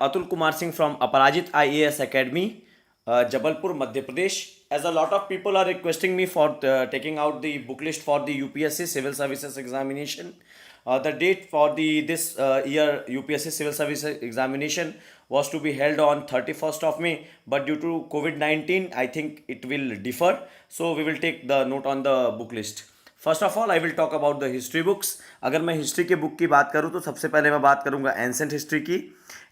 Atul Kumar Singh from Aparajit IAS Academy, Jabalpur, Madhya Pradesh. As a lot of people are requesting me for taking out the book list for the UPSC Civil Services examination. The date for the this year UPSC Civil Services examination was to be held on 31st of May, but due to COVID-19, I think it will differ. So we will take the note on the book list. First of all I will talk about the history books. अगर मैं history के book की बात करूं तो सबसे पहले मैं बात करूंगा एंसेंट हिस्ट्री की.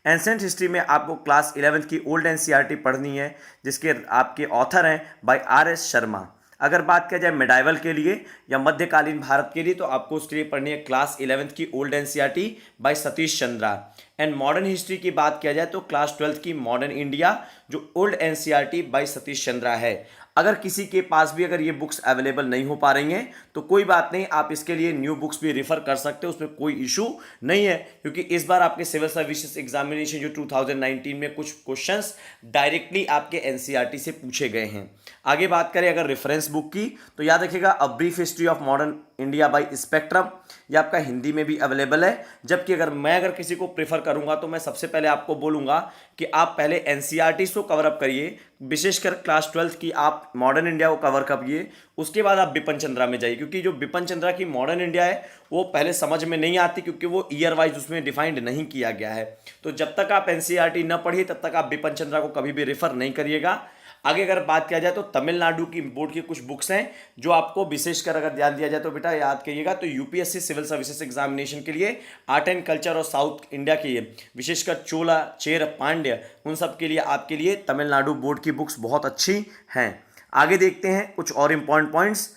एंसेंट हिस्ट्री में आपको क्लास 11th की ओल्ड एनसीईआरटी पढ़नी है, जिसके आपके ऑथर हैं बाय आर.एस. शर्मा. अगर बात किया जाए मेडाइवल के लिए या मध्यकालीन भारत के लिए तो आपको उसके लिए पढ़नी है क्लास 11th की old NCERT by Satish Chandra. And modern history की बात किया जाए तो क्लास 12th की मॉडर्न इंडिया जो old NCERT by Satish Chandra है. अगर किसी के पास भी अगर ये बुक्स अवेलेबल नहीं हो पा रही हैं तो कोई बात नहीं, आप इसके लिए न्यू बुक्स भी रेफर कर सकते हो, उसमें कोई इशू नहीं है, क्योंकि इस बार आपके सिविल सर्विसेज एग्जामिनेशन जो 2019 में कुछ क्वेश्चंस डायरेक्टली आपके एनसीईआरटी से पूछे गए हैं. आगे बात करें अगर रेफरेंस बुक की तो याद रखिएगा a brief history of modern India by spectrum. ये आपका हिंदी में भी अवेलेबल है. जबकि अगर किसी को प्रेफर करूंगा तो मैं सबसे पहले आपको बोलूंगा कि आप पहले एनसीईआरटी को कवर अप करिए, विशेषकर क्लास 12th की आप मॉडर्न इंडिया को कवर करिए. उसके बाद आप बिपिन चंद्रा में जाइए, क्योंकि जो बिपिन चंद्रा की मॉडर्न इंडिया है वो पहले समझ में नहीं आती, क्योंकि वो ईयर वाइज उसमें डिफाइंड नहीं किया गया है. तो जब तक आप एनसीईआरटी न पढ़िए तब तक आप बिपिन चंद्रा को कभी भी रेफर नहीं करिएगा. आगे अगर बात किया जाए तो तमिलनाडु की बोर्ड की कुछ बुक्स हैं जो आपको विशेषकर अगर ध्यान दिया जाए तो बेटा याद करिएगा. तो यूपीएससी सिविल सर्विसेज एग्जामिनेशन के लिए आर्ट एंड कल्चर और साउथ इंडिया के लिए विशेषकर चोला, चेर, पांड्य, उन सब के लिए आपके लिए तमिलनाडु बोर्ड की बुक्स बहुत अच्छी हैं. आगे देखते हैं कुछ और important points.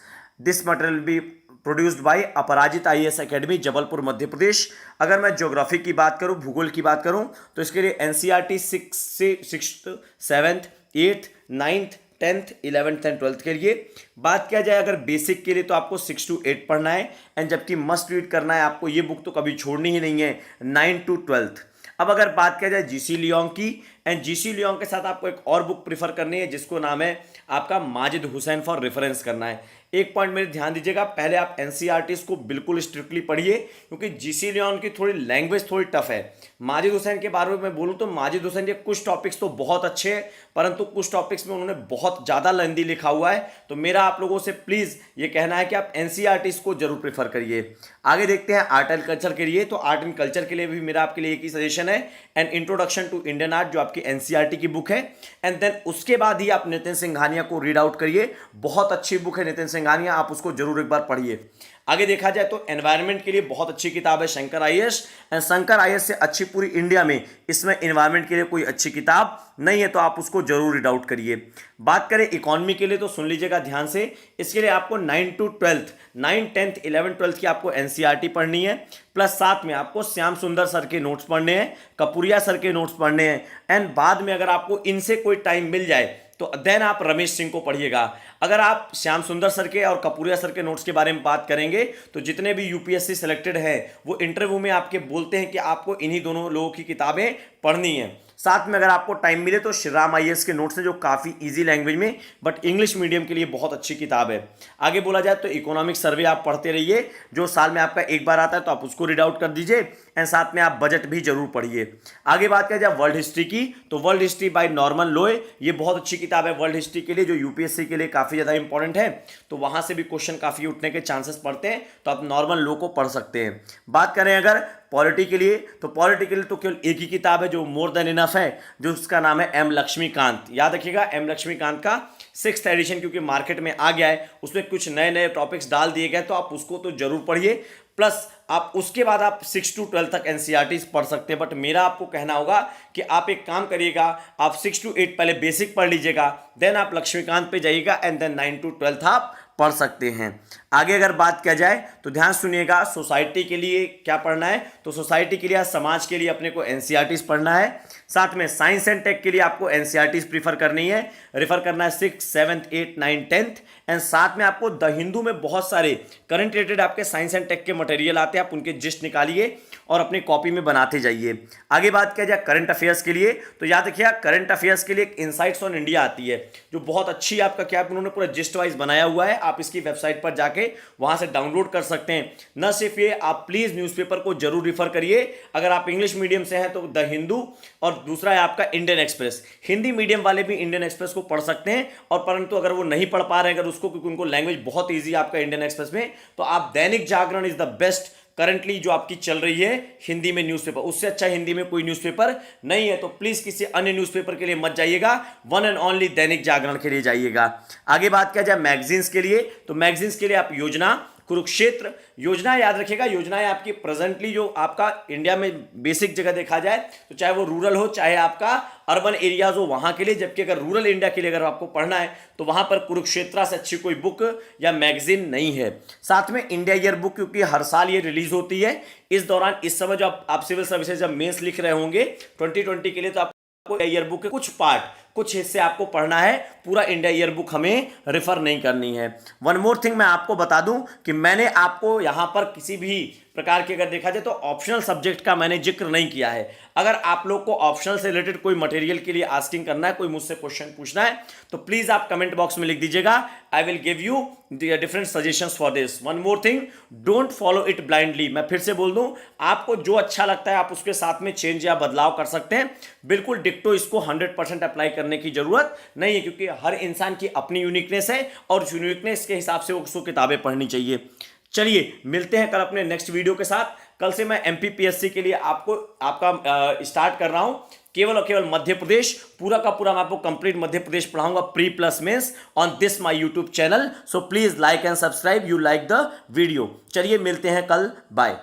This material be produced by अपराजित आईएएस एकेडमी, जबलपुर, मध्य प्रदेश. अगर मैं ज्योग्राफी की बात करूं, भूगोल की बात करूं तो इसके लिए NCERT 6th, 7th, 8th, 9th, 10th, 11th and 12th के लिए. बात किया जाए अगर बेसिक के लिए तो आपको 6 to 8 पढ़ना है, एंड जबकि मस्ट रीड करना है आपको, ये बुक तो कभी छोड़नी ही नहीं है, 9 to 12th. अब अगर बात किया जाए जीसी लियोंग की, एंड जीसी लियोंग के साथ आपको एक और बुक प्रीफर करनी है जिसको नाम है आपका माजिद हुसैन फॉर रेफरेंस करना है. एक पॉइंट मेरे ध्यान दीजिएगा, पहले आप एनसीईआरटीज को बिल्कुल स्ट्रिक्टली पढ़िए, क्योंकि जीसी लियोन की थोड़ी लैंग्वेज थोड़ी टफ है. माजिद हुसैन के बारे में मैं बोलूं तो माजिद हुसैन के कुछ टॉपिक्स तो बहुत अच्छे हैं, परंतु कुछ टॉपिक्स में उन्होंने बहुत ज़्यादा लेंदी लिखा हुआ है. तो मेरा आप लोगों से प्लीज़ ये कहना है कि आप एनसीईआरटीज को जरूर प्रेफर करिए. आगे देखते हैं आर्ट एंड कल्चर के लिए. तो आर्ट एंड कल्चर के लिए भी मेरा आपके लिए एक ही सजेशन है, an introduction to Indian art जो आपकी एनसीईआरटी की बुक है. एंड देन उसके बाद ही आप नितिन सिंघानिया को रीड आउट करिए. बहुत अच्छी बुक है नितिन सिंघानिया, आप उसको जरूर एक बार पढ़िए. आगे देखा जाए तो एनवायरनमेंट के लिए बहुत अच्छी किताब है Shankar IAS. And Shankar IAS से अच्छी पूरी इंडिया में इसमें एनवायरनमेंट के लिए कोई अच्छी किताब नहीं है, तो आप उसको जरूर रीड आउट करिए. बात करें इकोनॉमी के लिए तो सुन लीजिएगा ध्यान से. इसके लिए आपको 9 to 12th, 9, 10th, 11, 12th की आपको एनसीईआरटी पढ़नी है, प्लस साथ में आपको श्याम सुंदर सर के नोट्स पढ़ने हैं, कपूरिया सर के नोट्स पढ़ने हैं. एंड बाद में अगर आपको इनसे कोई टाइम मिल जाए तो देन आप रमेश सिंह को पढ़िएगा. अगर आप श्याम सुंदर सर के और कपूरिया सर के नोट्स के बारे में बात करेंगे तो जितने भी यूपीएससी सिलेक्टेड हैं वो इंटरव्यू में आपके बोलते हैं कि आपको इन्हीं दोनों लोगों की किताबें पढ़नी है. साथ में अगर आपको टाइम मिले तो श्रीराम आईएएस के नोट्स हैं जो काफ़ी इजी लैंग्वेज में बट इंग्लिश मीडियम के लिए बहुत अच्छी किताब है. आगे बोला जाए तो इकोनॉमिक सर्वे आप पढ़ते रहिए, जो साल में आपका एक बार आता है तो आप उसको रीड आउट कर दीजिए. एंड साथ में आप बजट भी जरूर पढ़िए. आगे बात किया जाए वर्ल्ड हिस्ट्री की तो वर्ल्ड हिस्ट्री बाय नॉर्मन लोए, ये बहुत अच्छी किताब है वर्ल्ड हिस्ट्री के लिए, जो यूपीएससी के लिए काफ़ी ज़्यादा इंपॉर्टेंट है. तो वहाँ से भी क्वेश्चन काफ़ी उठने के चांसेस पड़ते हैं, तो आप नॉर्मन लो को पढ़ सकते हैं. बात करें अगर पॉलिटी के लिए तो पॉलिटी के लिए तो केवल एक ही किताब है जो मोर देन इनफ है, जो उसका नाम है एम लक्ष्मीकांत. याद रखिएगा एम लक्ष्मीकांत का 6th एडिशन क्योंकि मार्केट में आ गया है, उसमें कुछ नए नए टॉपिक्स डाल दिए गए, तो आप उसको तो जरूर पढ़िए. प्लस आप उसके बाद आप 6 to 12 तक एनसीईआरटी पढ़ सकते हैं. बट मेरा आपको कहना होगा कि आप एक काम करिएगा, आप 6 to 8 पहले बेसिक पढ़ लीजिएगा, देन आप लक्ष्मीकांत पे जाइएगा, एंड देन 9 to 12 आप पढ़ सकते हैं. आगे अगर बात किया जाए तो ध्यान सुनिएगा, सोसाइटी के लिए क्या पढ़ना है. तो सोसाइटी के लिए, समाज के लिए अपने को एनसीईआरटीज पढ़ना है. साथ में साइंस एंड टेक के लिए आपको एनसीईआरटीज प्रीफर करनी है, रेफर करना है 6, 7, 8, 9, 10th. एंड साथ में आपको द हिंदू में बहुत सारे करंट रिलेटेड आपके साइंस एंड टेक के मटेरियल आते हैं, आप उनके जिस्ट निकालिए और अपनी कॉपी में बनाते जाइए। आगे बात किया जाए करंट अफेयर्स के लिए, तो याद रखिए करंट अफेयर्स के लिए एक इनसाइट्स ऑन इंडिया आती है जो बहुत अच्छी आपका क्या उन्होंने पूरा जिस्ट वाइज बनाया हुआ है। आप इसकी वेबसाइट पर जाके वहां से डाउनलोड कर सकते हैं। न सिर्फ ये, आप प्लीज न्यूज़पेपर को जरूर रिफर करिए। अगर आप इंग्लिश मीडियम से हैं तो द हिंदू, और दूसरा है आपका इंडियन एक्सप्रेस। हिंदी मीडियम वाले भी इंडियन एक्सप्रेस को पढ़ सकते हैं, और परंतु अगर वो नहीं पढ़ पा रहे हैं अगर उसको, क्योंकि उनको लैंग्वेज बहुत ईजी आपका इंडियन एक्सप्रेस में, तो आप Dainik Jagran is the best currently जो आपकी चल रही है हिंदी में न्यूज़पेपर। उससे अच्छा हिंदी में कोई न्यूज़पेपर नहीं है, तो प्लीज किसी अन्य न्यूज़पेपर के लिए मत जाइएगा, one and only Dainik Jagran के लिए जाइएगा। आगे बात किया जाए मैगजीन्स के लिए, तो मैगजीन्स के लिए आप योजना, कुरुक्षेत्र, योजना याद रखिएगा। योजनाएं आपकी प्रेजेंटली जो आपका इंडिया में बेसिक जगह देखा जाए तो चाहे वो रूरल हो चाहे आपका अर्बन एरियाज हो वहां के लिए, जबकि अगर रूरल इंडिया के लिए अगर आपको पढ़ना है तो वहां पर कुरुक्षेत्रा से अच्छी कोई बुक या मैगजीन नहीं है। साथ में इंडिया ईयर बुक, क्योंकि हर साल ये रिलीज होती है। इस दौरान इस समय जो आप सिविल सर्विसेज जब मेंस लिख रहे होंगे 2020 के लिए, तो आपको ईयर बुक के कुछ पार्ट, कुछ हिस्से आपको पढ़ना है, पूरा इंडिया ईयर बुक हमें रेफर नहीं करनी है। वन मोर थिंग मैं आपको बता दूं कि मैंने आपको यहां पर किसी भी प्रकार की अगर देखा जाए तो ऑप्शनल सब्जेक्ट का मैंने जिक्र नहीं किया है। अगर आप लोग को ऑप्शनल से रिलेटेड कोई मटेरियल के लिए आस्किंग करना है, कोई मुझसे क्वेश्चन पूछना है, तो प्लीज आप कमेंट बॉक्स में लिख दीजिएगा। I will give you different suggestions for this. One more thing, don't follow it blindly. मैं फिर से बोल दूं, आपको जो अच्छा लगता है आप उसके साथ में चेंज या बदलाव कर सकते हैं। बिल्कुल डिक्टो इसको 100% अप्लाई करने की जरूरत नहीं है, क्योंकि हर इंसान की अपनी यूनिकनेस है और उस यूनिकनेस के हिसाब से उसको किताबें पढ़नी चाहिए। चलिए मिलते हैं कल अपने नेक्स्ट वीडियो के साथ। कल से मैं एमपीपीएससी के लिए आपका स्टार्ट कर रहा हूं, केवल और केवल मध्य प्रदेश, पूरा का पूरा मैं आपको कंप्लीट मध्य प्रदेश पढ़ाऊंगा, pre plus mains, on this my YouTube channel. So please like and subscribe, you like the video. चलिए मिलते हैं कल, बाय।